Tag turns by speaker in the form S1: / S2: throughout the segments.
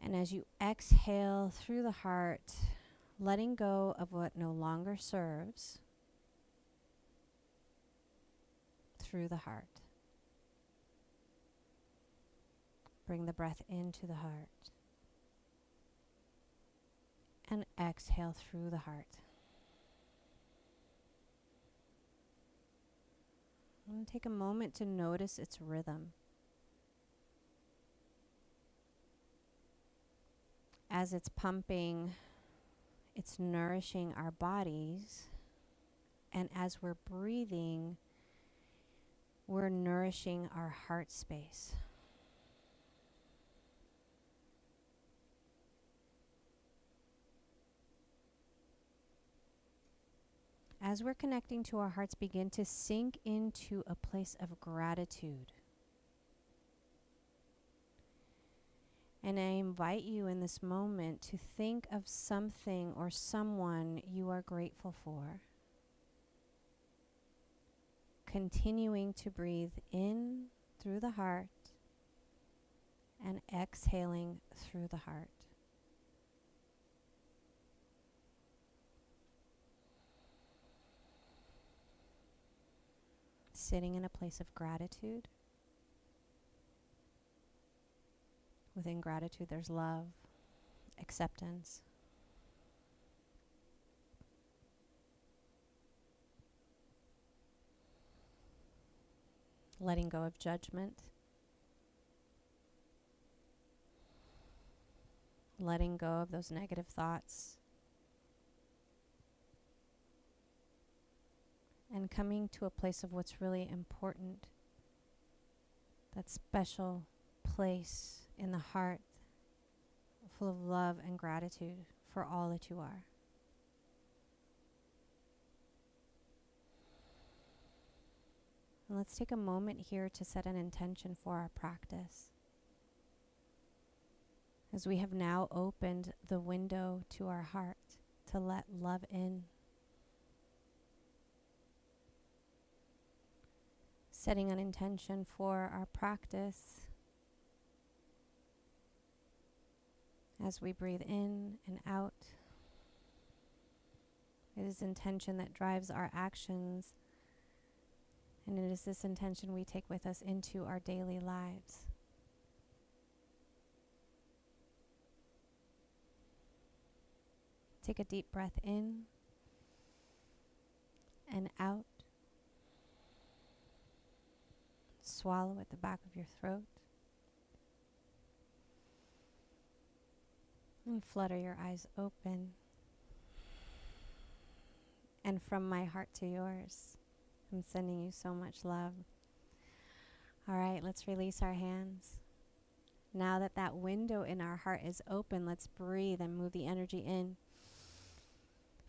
S1: And as you exhale through the heart, letting go of what no longer serves through the heart. Bring the breath into the heart and exhale through the heart. And take a moment to notice its rhythm. As it's pumping, it's nourishing our bodies. And as we're breathing, we're nourishing our heart space. As we're connecting to our hearts, begin to sink into a place of gratitude. And I invite you in this moment to think of something or someone you are grateful for. Continuing to breathe in through the heart and exhaling through the heart. Sitting in a place of gratitude. Within gratitude, there's love, acceptance. Letting go of judgment. Letting go of those negative thoughts. And coming to a place of what's really important. That special place in the heart, full of love and gratitude for all that you are. And let's take a moment here to set an intention for our practice. As we have now opened the window to our heart to let love in. Setting an intention for our practice as we breathe in and out. It is intention that drives our actions, and it is this intention we take with us into our daily lives. Take a deep breath in and out. Swallow at the back of your throat. And flutter your eyes open. And from my heart to yours, I'm sending you so much love. All right, let's release our hands. Now that that window in our heart is open, let's breathe and move the energy in.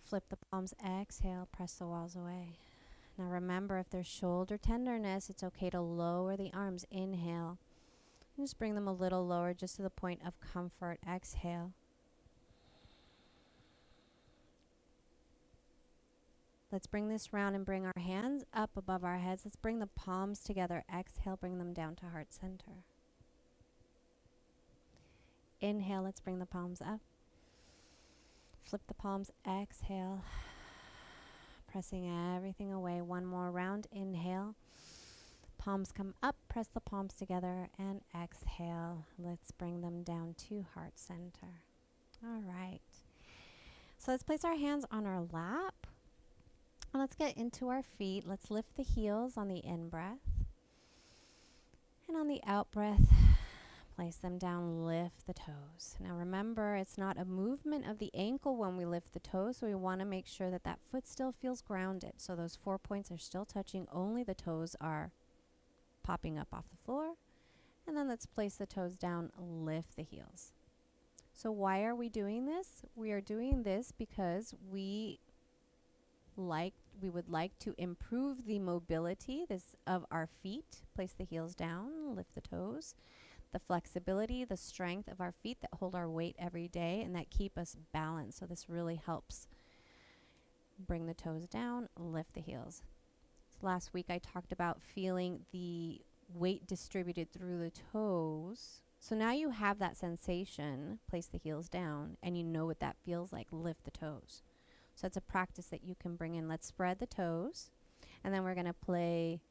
S1: Flip the palms, exhale, press the walls away. Now remember, if there's shoulder tenderness, it's okay to lower the arms. Inhale. And just bring them a little lower, just to the point of comfort. Exhale. Let's bring this round and bring our hands up above our heads. Let's bring the palms together. Exhale, bring them down to heart center. Inhale, let's bring the palms up. Flip the palms, exhale. Pressing everything away. One more round. Inhale. Palms come up. Press the palms together and exhale. Let's bring them down to heart center. All right. So let's place our hands on our lap. And let's get into our feet. Let's lift the heels on the in-breath. And on the out-breath, place them down, lift the toes. Now remember, it's not a movement of the ankle when we lift the toes, so we want to make sure that that foot still feels grounded. So those 4 points are still touching, only the toes are popping up off the floor. And then let's place the toes down, lift the heels. So why are we doing this? We are doing this because we would like to improve the mobility of our feet. Place the heels down, lift the toes. The flexibility, the strength of our feet that hold our weight every day and that keep us balanced. So this really helps. Bring the toes down, lift the heels. So last week I talked about feeling the weight distributed through the toes So now you have that sensation. Place the heels down, and you know what that feels like. Lift the toes. So it's a practice that you can bring in. Let's spread the toes, and then we're going to play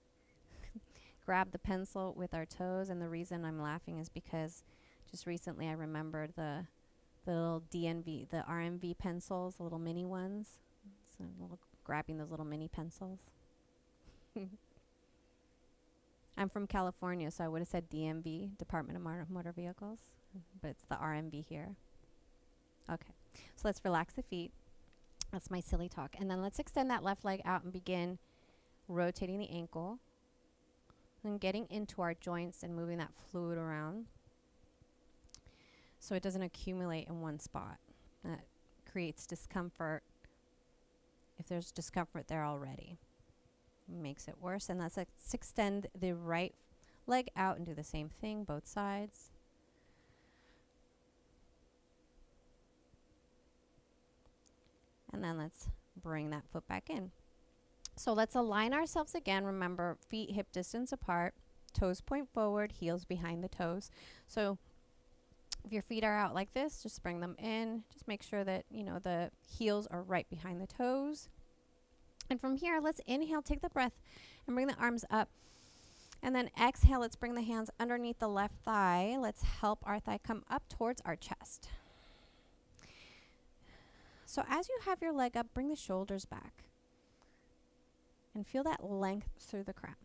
S1: grab the pencil with our toes. And the reason I'm laughing is because just recently I remembered the little DNV, the RMV pencils, the little mini ones. So grabbing those little mini pencils. I'm from California, so I would have said DMV, Department of Motor Vehicles, but it's the RMV here. Okay, so let's relax the feet. That's my silly talk. And then let's extend that left leg out and begin rotating the ankle and getting into our joints and moving that fluid around so it doesn't accumulate in one spot. That creates discomfort if there's discomfort there already. Makes it worse. And let's extend the right leg out and do the same thing, both sides. And then let's bring that foot back in. So let's align ourselves again. Remember, feet hip distance apart, toes point forward, heels behind the toes. So if your feet are out like this, just bring them in. Just make sure that, you know, the heels are right behind the toes. And from here, let's inhale, take the breath, and bring the arms up. And then exhale, let's bring the hands underneath the left thigh. Let's help our thigh come up towards our chest. So as you have your leg up, bring the shoulders back. And feel that length through the crown.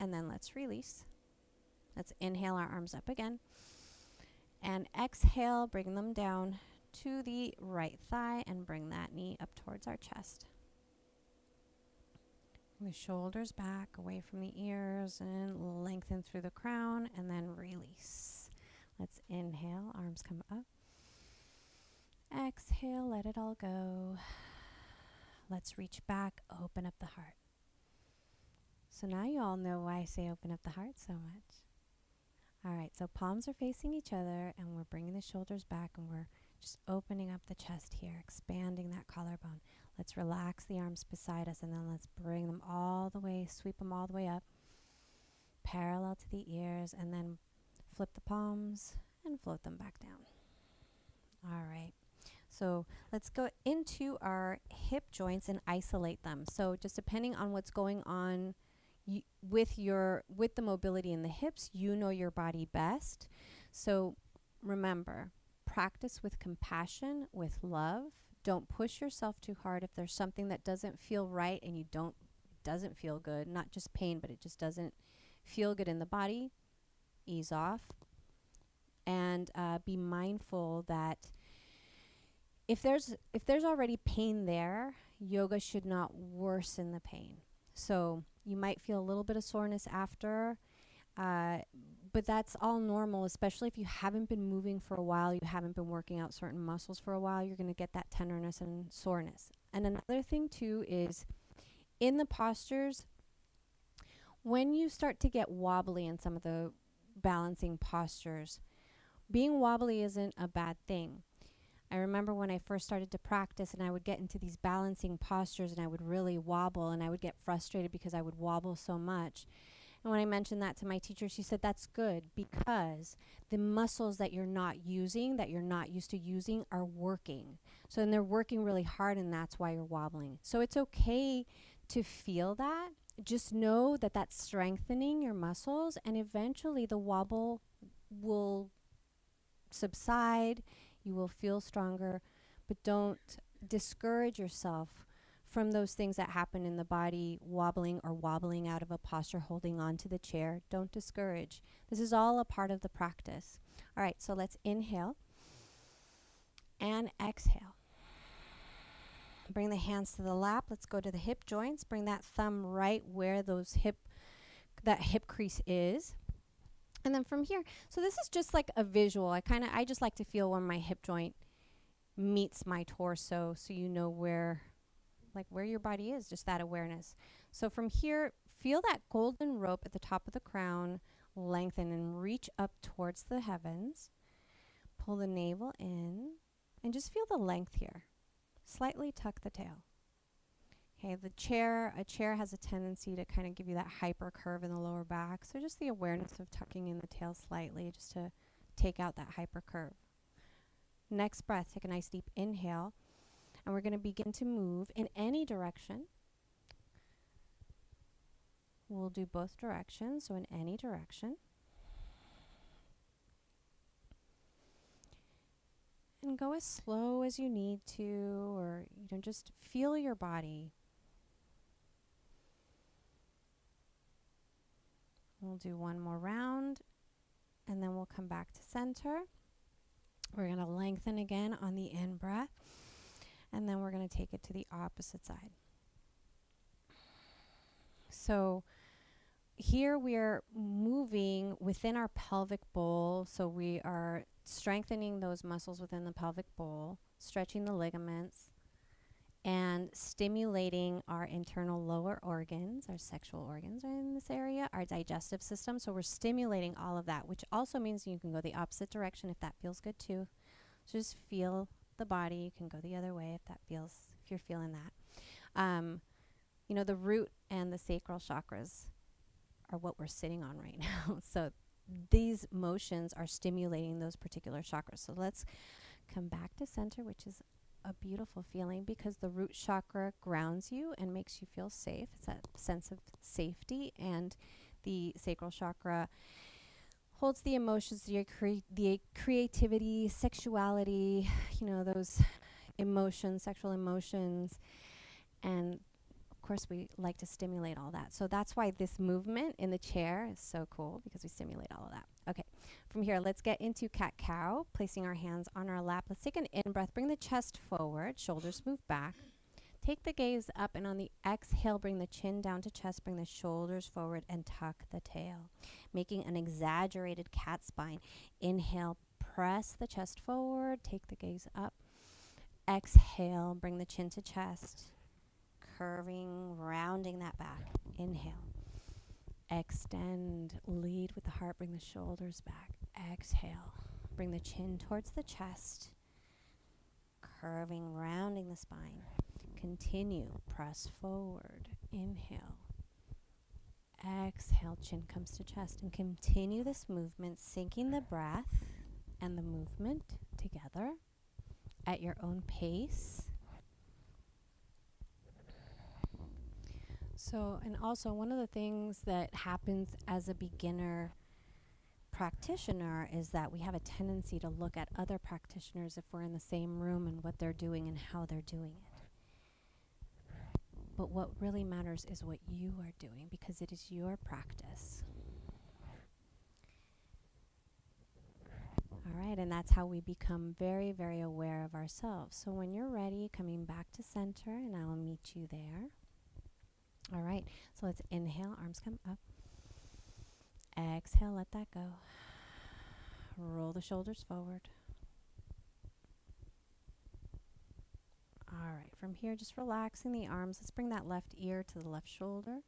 S1: And then let's release. Let's inhale our arms up again. And exhale, bring them down to the right thigh and bring that knee up towards our chest. The shoulders back away from the ears and lengthen through the crown and then release. Let's inhale, arms come up. Exhale, let it all go. Let's reach back, open up the heart. So now you all know why I say open up the heart so much. All right, so palms are facing each other and we're bringing the shoulders back and we're just opening up the chest here, expanding that collarbone. Let's relax the arms beside us and then let's bring them all the way, sweep them all the way up, parallel to the ears, and then flip the palms and float them back down. All right. So let's go into our hip joints and isolate them. So just depending on what's going on with the mobility in the hips, you know your body best. So remember, practice with compassion, with love. Don't push yourself too hard. If there's something that doesn't feel right and doesn't feel good, not just pain, but it just doesn't feel good in the body, ease off. And be mindful that if there's already pain there, yoga should not worsen the pain. So you might feel a little bit of soreness after, but that's all normal, especially if you haven't been moving for a while, you haven't been working out certain muscles for a while, you're going to get that tenderness and soreness. And another thing too is in the postures, when you start to get wobbly in some of the balancing postures, being wobbly isn't a bad thing. I remember when I first started to practice and I would get into these balancing postures and I would really wobble and I would get frustrated because I would wobble so much. And when I mentioned that to my teacher, she said, that's good because the muscles that you're not using, that you're not used to using, are working. So then they're working really hard and that's why you're wobbling. So it's okay to feel that. Just know that that's strengthening your muscles and eventually the wobble will subside. You will feel stronger, but don't discourage yourself from those things that happen in the body, wobbling out of a posture, holding on to the chair. Don't discourage. This is all a part of the practice. All right, so let's inhale and exhale. Bring the hands to the lap. Let's go to the hip joints. Bring that thumb right where that hip crease is. And then from here, so this is just like a visual. I just like to feel where my hip joint meets my torso so you know where your body is, just that awareness. So from here, feel that golden rope at the top of the crown, lengthen and reach up towards the heavens. Pull the navel in and just feel the length here. Slightly tuck the tail. Okay, a chair has a tendency to kind of give you that hyper curve in the lower back. So just the awareness of tucking in the tail slightly just to take out that hypercurve. Next breath, take a nice deep inhale, and we're going to begin to move in any direction. We'll do both directions, so in any direction. And go as slow as you need to, or just feel your body. We'll do one more round, and then we'll come back to center. We're going to lengthen again on the in-breath, and then we're going to take it to the opposite side. So here we're moving within our pelvic bowl, so we are strengthening those muscles within the pelvic bowl, stretching the ligaments, and stimulating our internal lower organs. Our sexual organs are in this area, our digestive system. So we're stimulating all of that, which also means you can go the opposite direction if that feels good too. So just feel the body. You can go the other way if you're feeling that. The root and the sacral chakras are what we're sitting on right now. So these motions are stimulating those particular chakras. So let's come back to center, which is a beautiful feeling because the root chakra grounds you and makes you feel safe. It's that sense of safety, and the sacral chakra holds the emotions, the creativity, sexuality, those emotions, sexual emotions, and of course we like to stimulate all that. So that's why this movement in the chair is so cool, because we stimulate all of that. Okay, from here, let's get into cat-cow, placing our hands on our lap. Let's take an in-breath, bring the chest forward, shoulders move back. Take the gaze up, and on the exhale, bring the chin down to chest, bring the shoulders forward, and tuck the tail, making an exaggerated cat spine. Inhale, press the chest forward, take the gaze up. Exhale, bring the chin to chest, curving, rounding that back. Inhale. Extend, lead with the heart, bring the shoulders back. Exhale, bring the chin towards the chest, curving, rounding the spine. Continue, press forward. Inhale. Exhale, chin comes to chest, and continue this movement, syncing the breath and the movement together at your own pace. So, and also one of the things that happens as a beginner practitioner is that we have a tendency to look at other practitioners if we're in the same room and what they're doing and how they're doing it. But what really matters is what you are doing, because it is your practice. All right, and that's how we become very, very aware of ourselves. So when you're ready, coming back to center, and I'll meet you there. All right, so let's inhale, arms come up. Exhale, let that go. Roll the shoulders forward. All right, from here, just relaxing the arms. Let's bring that left ear to the left shoulder.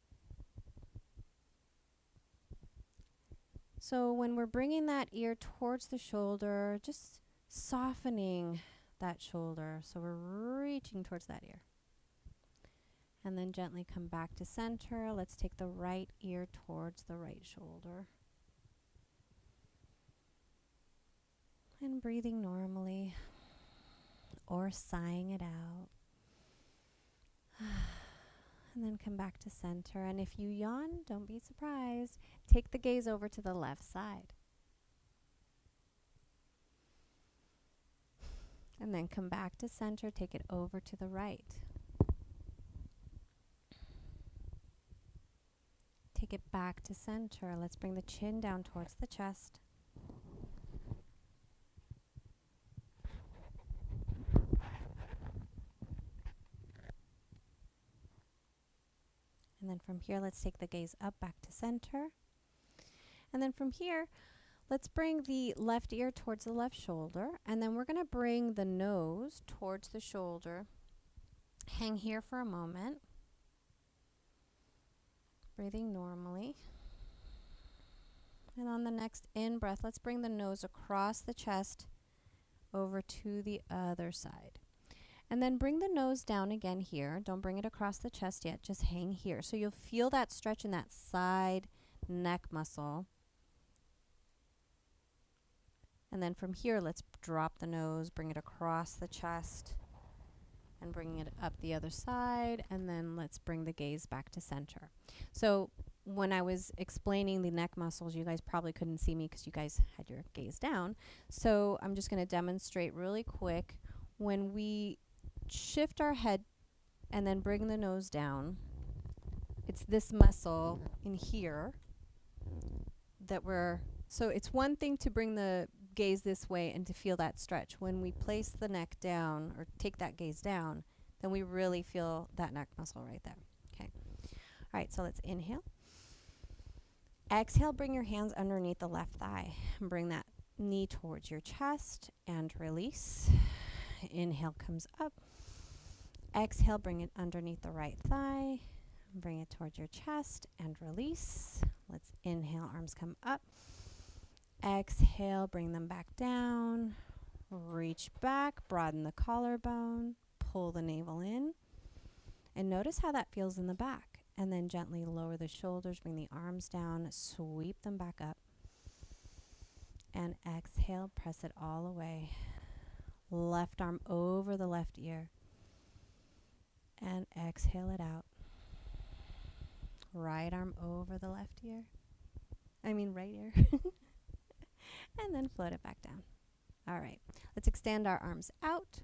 S1: So when we're bringing that ear towards the shoulder, just softening that shoulder. So we're reaching towards that ear. And then gently come back to center. Let's take the right ear towards the right shoulder. And breathing normally, or sighing it out. And then come back to center. And if you yawn, don't be surprised. Take the gaze over to the left side. And then come back to center. Take it over to the right. Take it back to center. Let's bring the chin down towards the chest. And then from here, let's take the gaze up, back to center. And then from here, let's bring the left ear towards the left shoulder. And then we're going to bring the nose towards the shoulder. Hang here for a moment. Breathing normally. And on the next in-breath, let's bring the nose across the chest over to the other side. And then bring the nose down again here. Don't bring it across the chest yet. Just hang here. So you'll feel that stretch in that side neck muscle. And then from here, let's drop the nose, bring it across the chest, and bring it up the other side. And then let's bring the gaze back to center. So when I was explaining the neck muscles, you guys probably couldn't see me because you guys had your gaze down. So I'm just going to demonstrate really quick. When we shift our head and then bring the nose down, it's this muscle in here that so it's one thing to bring the gaze this way and to feel that stretch. When we place the neck down or take that gaze down, then we really feel that neck muscle right there. Okay. All right, so let's inhale. Exhale, bring your hands underneath the left thigh and bring that knee towards your chest and release. Inhale comes up. Exhale, bring it underneath the right thigh. Bring it towards your chest and release. Let's inhale, arms come up. Exhale, bring them back down. Reach back, broaden the collarbone, pull the navel in. And notice how that feels in the back. And then gently lower the shoulders, bring the arms down, sweep them back up. And exhale, press it all away. Left arm over the left ear. And exhale it out. Right arm over the left ear. Right ear. And then float it back down. All right, let's extend our arms out.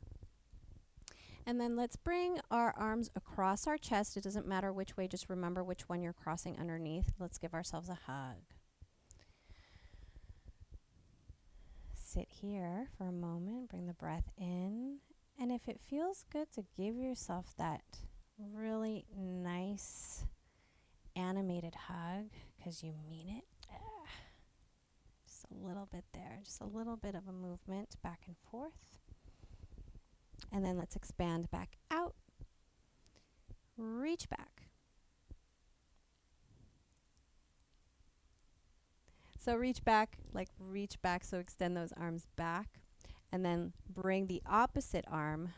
S1: And then let's bring our arms across our chest. It doesn't matter which way, just remember which one you're crossing underneath. Let's give ourselves a hug. Sit here for a moment, bring the breath in. And if it feels good to give yourself that really nice animated hug, because you mean it. Just a little bit there, just a little bit of a movement back and forth. And then let's expand back out. Reach back. So reach back, so extend those arms back. And then bring the opposite arm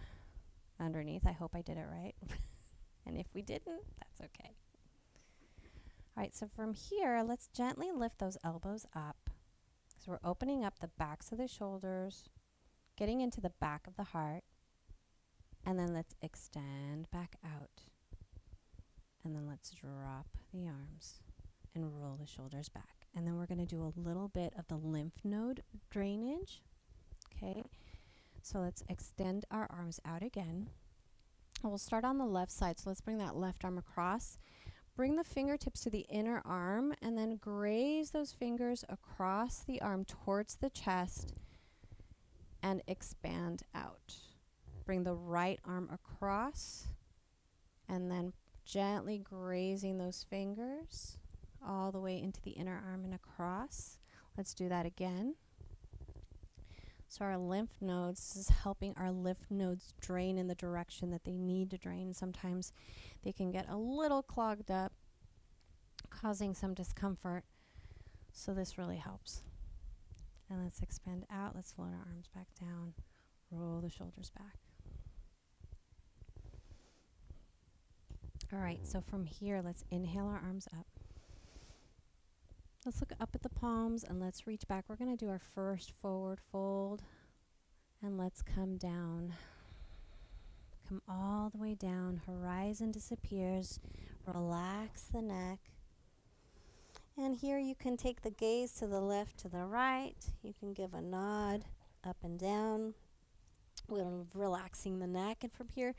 S1: underneath. I hope I did it right. And if we didn't, that's okay. All right, so from here, let's gently lift those elbows up. So we're opening up the backs of the shoulders, getting into the back of the heart. And then let's extend back out. And then let's drop the arms and roll the shoulders back. And then we're going to do a little bit of the lymph node drainage. Okay, so let's extend our arms out again. And we'll start on the left side. So let's bring that left arm across. Bring the fingertips to the inner arm and then graze those fingers across the arm towards the chest and expand out. Bring the right arm across and then gently grazing those fingers all the way into the inner arm and across. Let's do that again. So our lymph nodes, this is helping our lymph nodes drain in the direction that they need to drain. Sometimes they can get a little clogged up, causing some discomfort. So this really helps. And let's expand out. Let's float our arms back down. Roll the shoulders back. All right, so from here, let's inhale our arms up. Let's look up at the palms and let's reach back. We're going to do our first forward fold. And let's come down. Come all the way down. Horizon disappears. Relax the neck. And here you can take the gaze to the left, to the right. You can give a nod up and down. We're relaxing the neck. And from here,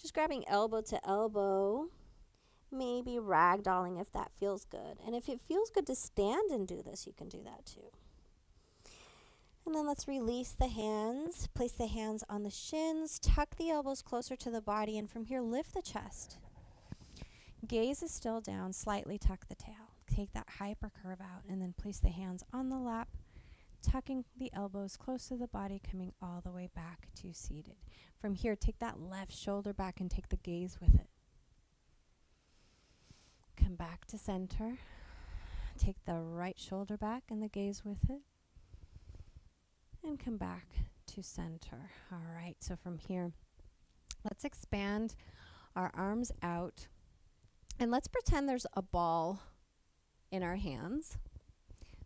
S1: just grabbing elbow to elbow. Maybe ragdolling if that feels good. And if it feels good to stand and do this, you can do that too. And then let's release the hands. Place the hands on the shins. Tuck the elbows closer to the body. And from here, lift the chest. Gaze is still down. Slightly tuck the tail. Take that hyper curve out. And then place the hands on the lap. Tucking the elbows close to the body. Coming all the way back to seated. From here, take that left shoulder back and take the gaze with it. Come back to center. Take the right shoulder back and the gaze with it. And come back to center. All right, so from here, let's expand our arms out. And let's pretend there's a ball in our hands.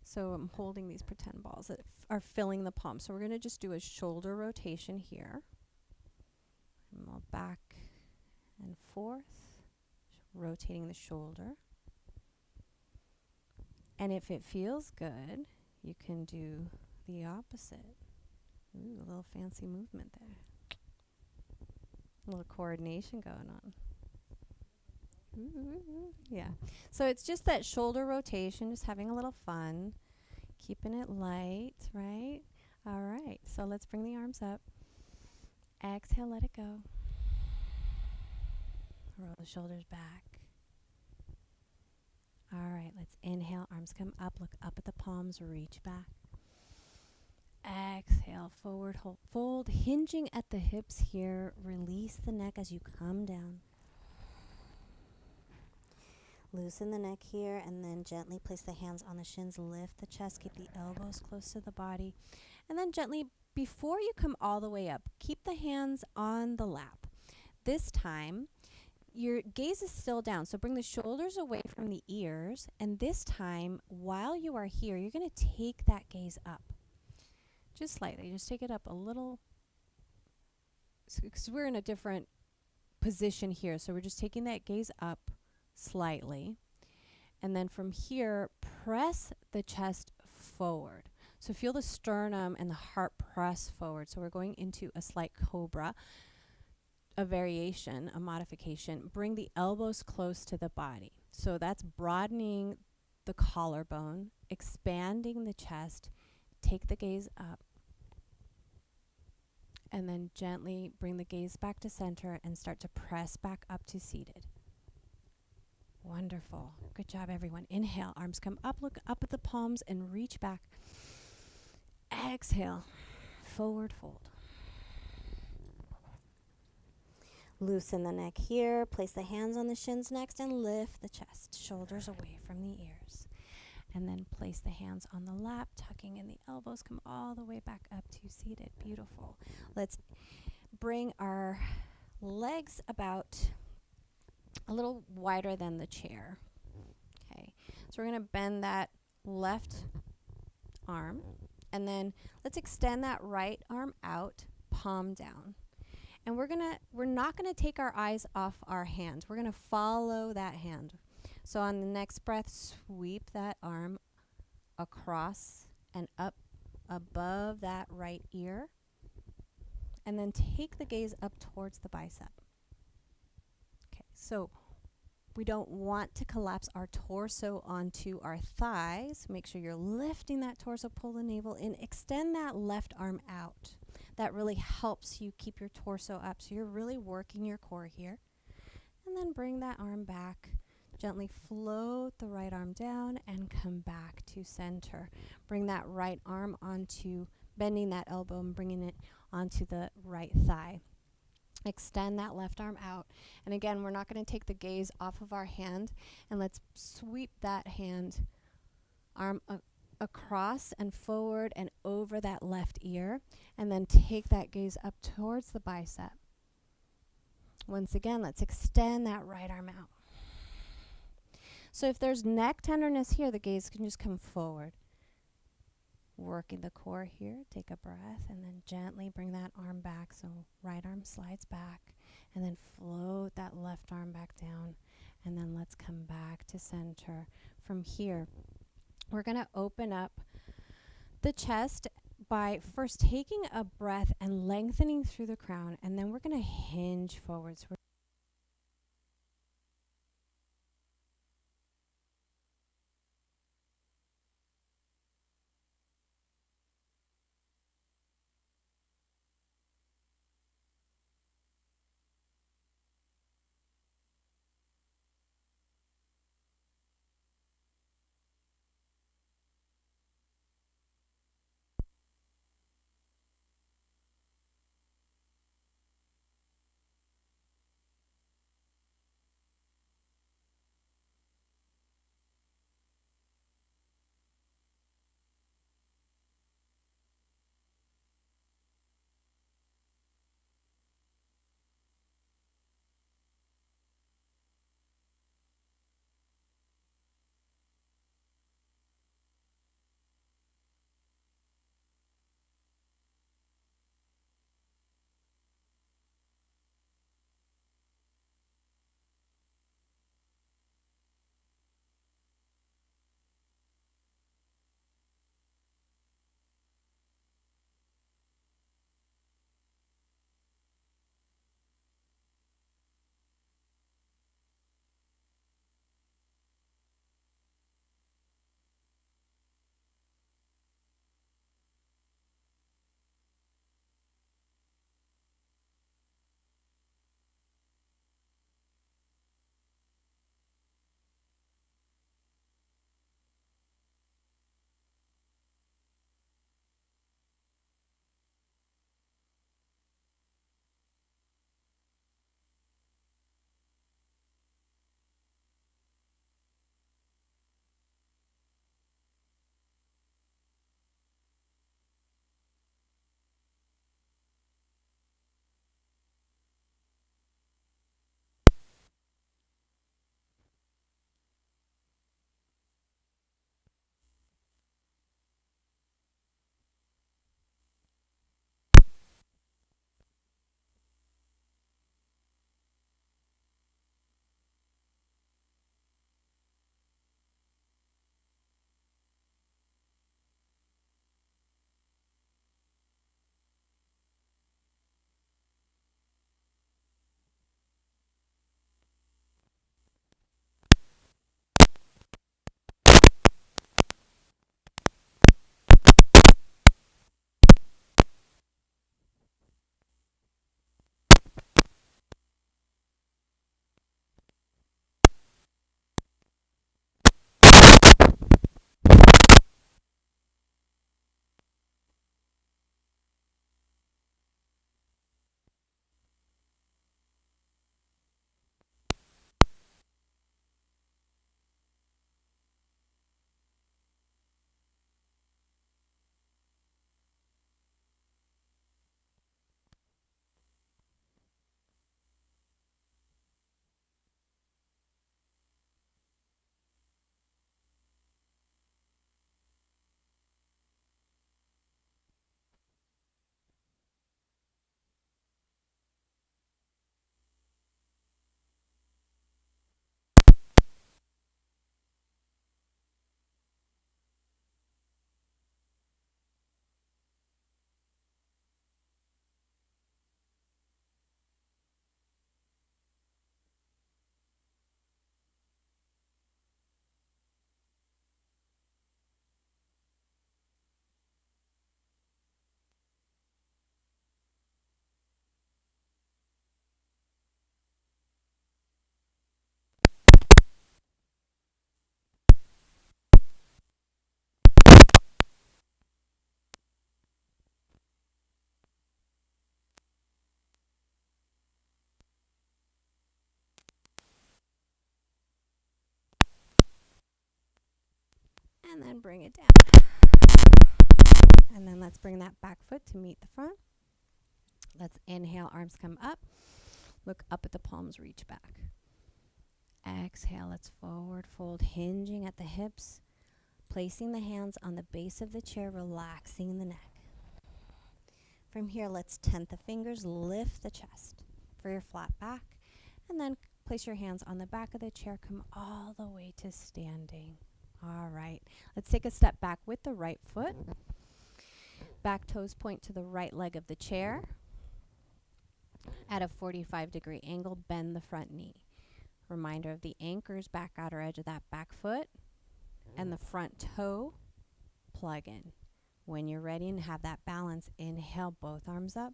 S1: So I'm holding these pretend balls that are filling the palm. So we're going to just do a shoulder rotation here. And we'll back and forth, rotating the shoulder. And if it feels good, you can do the opposite. Ooh, a little fancy movement there. A little coordination going on. Ooh, yeah. So it's just that shoulder rotation, just having a little fun, keeping it light, right? All right. So let's bring the arms up. Exhale, let it go. Roll the shoulders back. All right, let's inhale, arms come up, look up at the palms, reach back. Exhale, forward, hold, fold, hinging at the hips here. Release the neck as you come down. Loosen the neck here and then gently place the hands on the shins, lift the chest, keep the elbows close to the body. And then gently, before you come all the way up, keep the hands on the lap. This time, your gaze is still down, so bring the shoulders away from the ears. And this time, while you are here, you're going to take that gaze up. Just slightly. Just take it up a little. Because we're in a different position here, so we're just taking that gaze up slightly. And then from here, press the chest forward. So feel the sternum and the heart press forward. So we're going into a slight cobra. A variation, a modification, bring the elbows close to the body. So that's broadening the collarbone, expanding the chest, take the gaze up, and then gently bring the gaze back to center and start to press back up to seated. Wonderful. Good job, everyone. Inhale, arms come up, look up at the palms and reach back. Exhale, forward fold. Loosen the neck here, place the hands on the shins next and lift the chest, shoulders away from the ears. And then place the hands on the lap, tucking in the elbows, come all the way back up to seated. Beautiful. Let's bring our legs about a little wider than the chair. Okay, so we're going to bend that left arm and then let's extend that right arm out, palm down. And we're not gonna take our eyes off our hands. We're gonna follow that hand. So on the next breath, sweep that arm across and up above that right ear. And then take the gaze up towards the bicep. Okay, so we don't want to collapse our torso onto our thighs. Make sure you're lifting that torso, pull the navel in, extend that left arm out. That really helps you keep your torso up. So you're really working your core here. And then bring that arm back. Gently float the right arm down and come back to center. Bring that right arm onto, bending that elbow and bringing it onto the right thigh. Extend that left arm out. And again, we're not going to take the gaze off of our hand. And let's sweep that hand, arm across and forward and over that left ear. And then take that gaze up towards the bicep. Once again, let's extend that right arm out. So if there's neck tenderness here, the gaze can just come forward. Working the core here, take a breath, and then gently bring that arm back. So right arm slides back, and then float that left arm back down. And then let's come back to center. From here, we're going to open up the chest by first taking a breath and lengthening through the crown, and then we're going to hinge forwards. and then bring it down. And then let's bring that back foot to meet the front. Let's inhale, arms come up. Look up at the palms, reach back. Exhale, let's forward fold, hinging at the hips, placing the hands on the base of the chair, relaxing the neck. From here, let's tent the fingers, lift the chest for your flat back, and then place your hands on the back of the chair, come all the way to standing. All right, let's take a step back with the right foot. Back toes point to the right leg of the chair. At a 45-degree angle, bend the front knee. Reminder of the anchors, back outer edge of that back foot, and the front toe, plug in. When you're ready and have that balance, inhale, both arms up.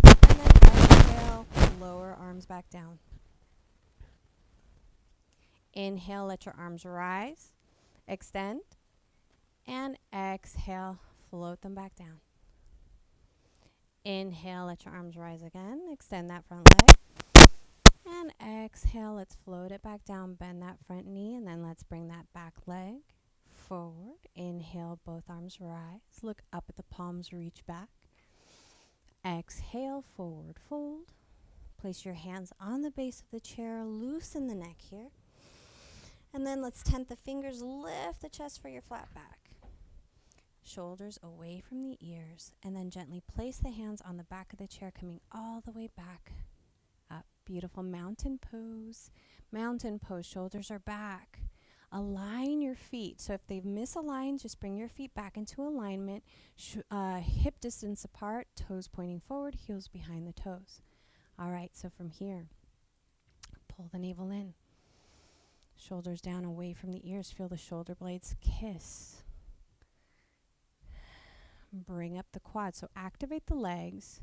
S1: And then exhale, lower arms back down. Inhale, let your arms rise, extend, and exhale, float them back down. Inhale, let your arms rise again, extend that front leg. And exhale, let's float it back down, bend that front knee, and then let's bring that back leg forward. Inhale, both arms rise, look up at the palms, reach back. Exhale, forward fold. Place your hands on the base of the chair, loosen the neck here. And then let's tent the fingers, lift the chest for your flat back. Shoulders away from the ears, and then gently place the hands on the back of the chair, coming all the way back up. Beautiful mountain pose. Mountain pose, shoulders are back. Align your feet. So if they've misaligned, just bring your feet back into alignment. Hip distance apart, toes pointing forward, heels behind the toes. All right, so from here, pull the navel in. Shoulders down, away from the ears. Feel the shoulder blades kiss. Bring up the quads. So activate the legs.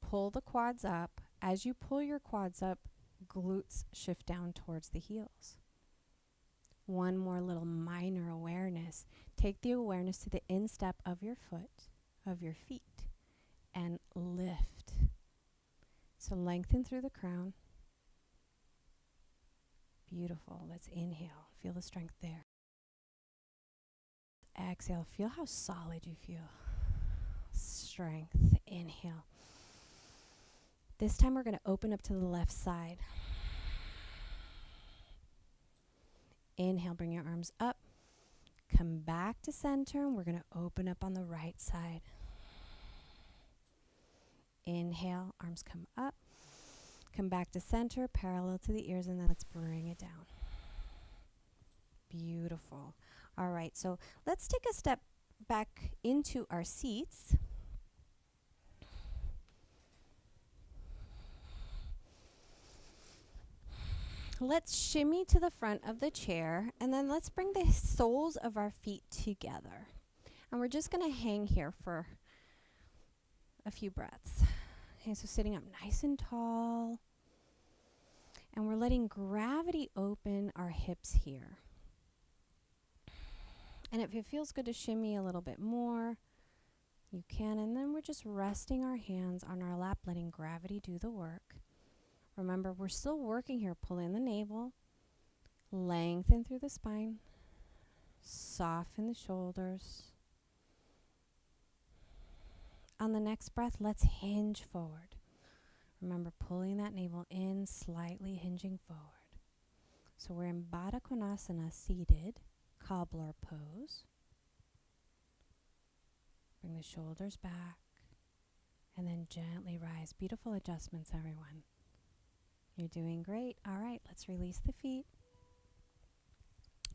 S1: Pull the quads up. As you pull your quads up, glutes shift down towards the heels. One more little minor awareness. Take the awareness to the instep of your foot, of your feet, and lift. So lengthen through the crown. Beautiful. Let's inhale. Feel the strength there. Exhale. Feel how solid you feel. Strength. Inhale. This time we're going to open up to the left side. Inhale. Bring your arms up. Come back to center. And we're going to open up on the right side. Inhale. Arms come up. Come back to center, parallel to the ears, and then let's bring it down. Beautiful. All right, so let's take a step back into our seats. Let's shimmy to the front of the chair, and then let's bring the soles of our feet together. And we're just going to hang here for a few breaths. Okay, so sitting up nice and tall. And we're letting gravity open our hips here. And if it feels good to shimmy a little bit more, you can. And then we're just resting our hands on our lap, letting gravity do the work. Remember, we're still working here. Pull in the navel, lengthen through the spine, soften the shoulders. On the next breath, let's hinge forward. Remember, pulling that navel in, slightly hinging forward. So we're in Baddha Konasana, seated, cobbler pose. Bring the shoulders back, and then gently rise. Beautiful adjustments, everyone. You're doing great. All right, let's release the feet.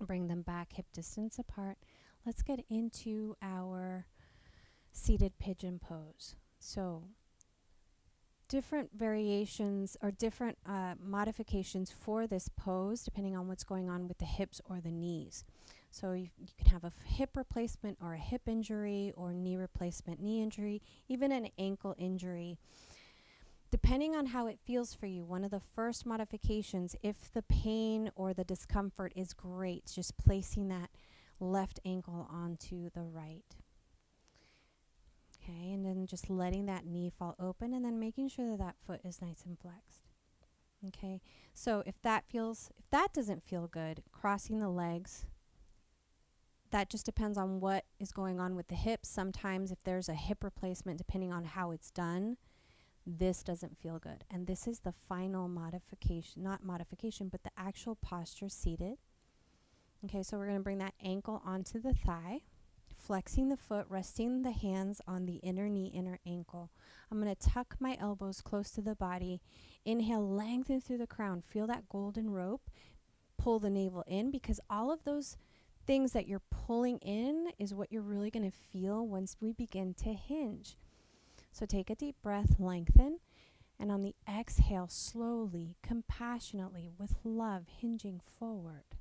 S1: Bring them back, hip distance apart. Let's get into our seated pigeon pose. So, different variations or different modifications for this pose depending on what's going on with the hips or the knees. So you can have a hip replacement or a hip injury or knee replacement, knee injury, even an ankle injury. Depending on how it feels for you, one of the first modifications, if the pain or the discomfort is great, just placing that left ankle onto the right. Okay, and then just letting that knee fall open and then making sure that that foot is nice and flexed. Okay, so if that doesn't feel good, crossing the legs, that just depends on what is going on with the hips. Sometimes if there's a hip replacement, depending on how it's done, this doesn't feel good. And this is the final modification, not modification, but the actual posture seated. Okay, so we're going to bring that ankle onto the thigh, flexing the foot, resting the hands on the inner knee, inner ankle. I'm going to tuck my elbows close to the body. Inhale, lengthen through the crown. Feel that golden rope. Pull the navel in, because all of those things that you're pulling in is what you're really going to feel once we begin to hinge. So take a deep breath, lengthen, and on the exhale, slowly, compassionately, with love, hinging forward.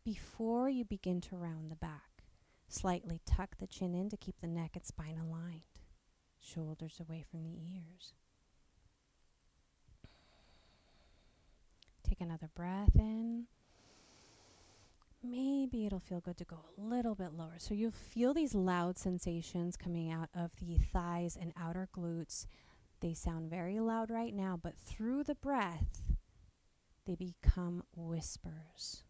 S1: Before you begin to round the back, slightly tuck the chin in to keep the neck and spine aligned. Shoulders away from the ears. Take another breath in. Maybe it'll feel good to go a little bit lower. So you'll feel these loud sensations coming out of the thighs and outer glutes. They sound very loud right now, but through the breath, they become whispers.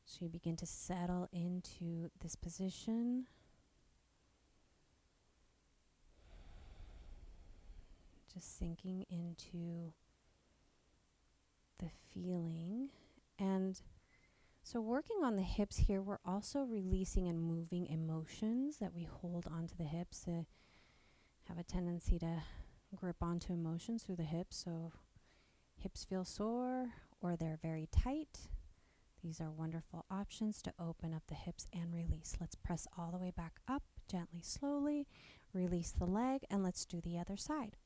S1: So you begin to settle into this position. Just sinking into the feeling. And so working on the hips here, we're also releasing and moving emotions that we hold onto the hips. Have a tendency to grip onto emotions through the hips. So hips feel sore or they're very tight. These are wonderful options to open up the hips and release. Let's press all the way back up, gently, slowly. Release the leg, and let's do the other side.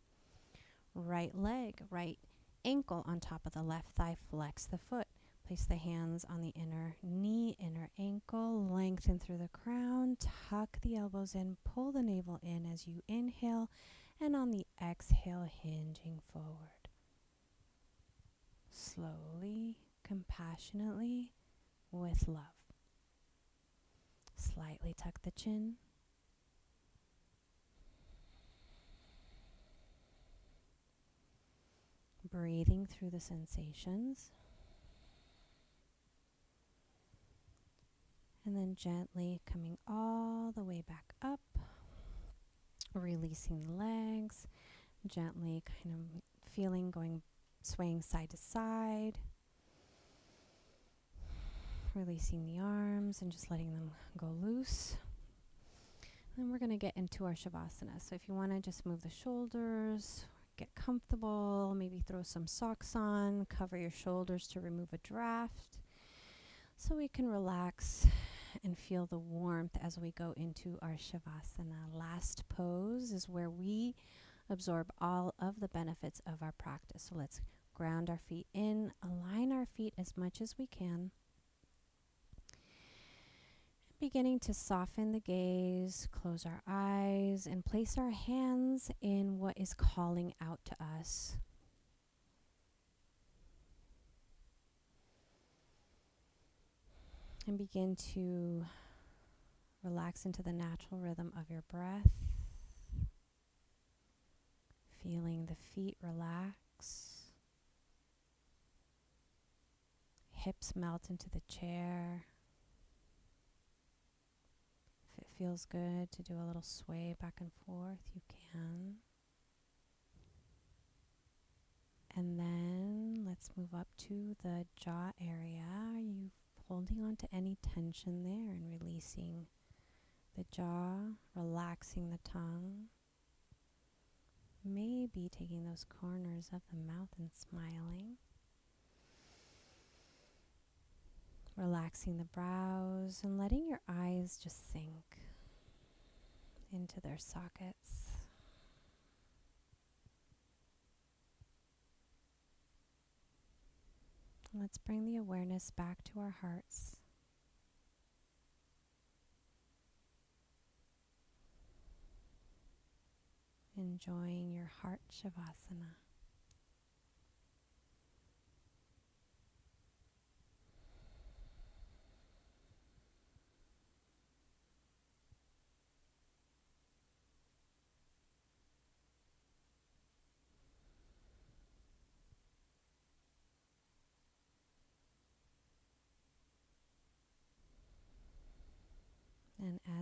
S1: Right leg, right ankle on top of the left thigh. Flex the foot. Place the hands on the inner knee, inner ankle. Lengthen through the crown. Tuck the elbows in. Pull the navel in as you inhale. And on the exhale, hinging forward. Slowly, compassionately, with love. Slightly tuck the chin. Breathing through the sensations. And then gently coming all the way back up. Releasing the legs. Gently kind of feeling swaying side to side. Releasing the arms and just letting them go loose. Then we're going to get into our Shavasana. So if you want to just move the shoulders, get comfortable, maybe throw some socks on, cover your shoulders to remove a draft, so we can relax and feel the warmth as we go into our Shavasana. Last pose is where we absorb all of the benefits of our practice. So let's ground our feet in, align our feet as much as we can. Beginning to soften the gaze, close our eyes, and place our hands in what is calling out to us. And begin to relax into the natural rhythm of your breath. Feeling the feet relax. Hips melt into the chair. If it feels good to do a little sway back and forth, you can. And then let's move up to the jaw area. Are you holding on to any tension there and releasing the jaw, relaxing the tongue? Maybe taking those corners of the mouth and smiling. Relaxing the brows and letting your eyes just sink into their sockets. Let's bring the awareness back to our hearts. Enjoying your heart Shavasana.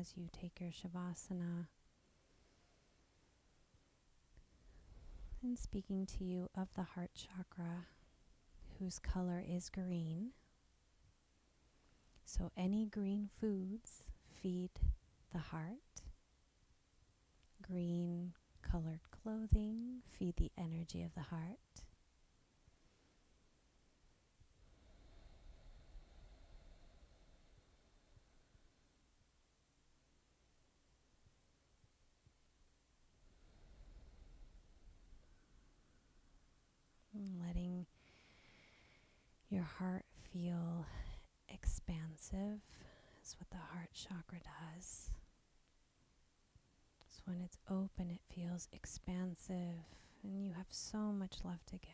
S1: as you take your Shavasana. And speaking to you of the heart chakra, whose color is green. So any green foods feed the heart. Green colored clothing feed the energy of the heart. Letting your heart feel expansive is what the heart chakra does. So when it's open, it feels expansive, and you have so much love to give.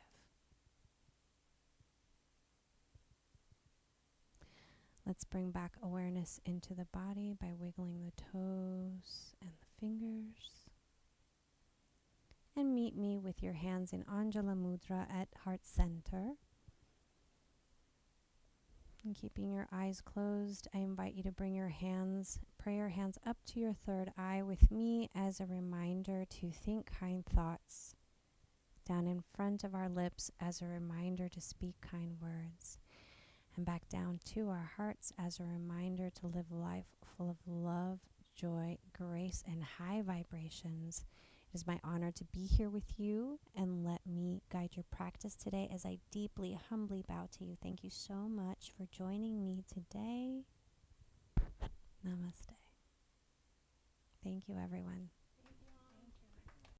S1: Let's bring back awareness into the body by wiggling the toes and the fingers. And meet me with your hands in Anjala Mudra at heart center. And keeping your eyes closed, I invite you to bring your hands, pray your hands up to your third eye with me as a reminder to think kind thoughts. Down in front of our lips as a reminder to speak kind words. And back down to our hearts as a reminder to live life full of love, joy, grace, and high vibrations. It is my honor to be here with you, and let me guide your practice today as I deeply, humbly bow to you. Thank you so much for joining me today. Namaste. Thank you, everyone.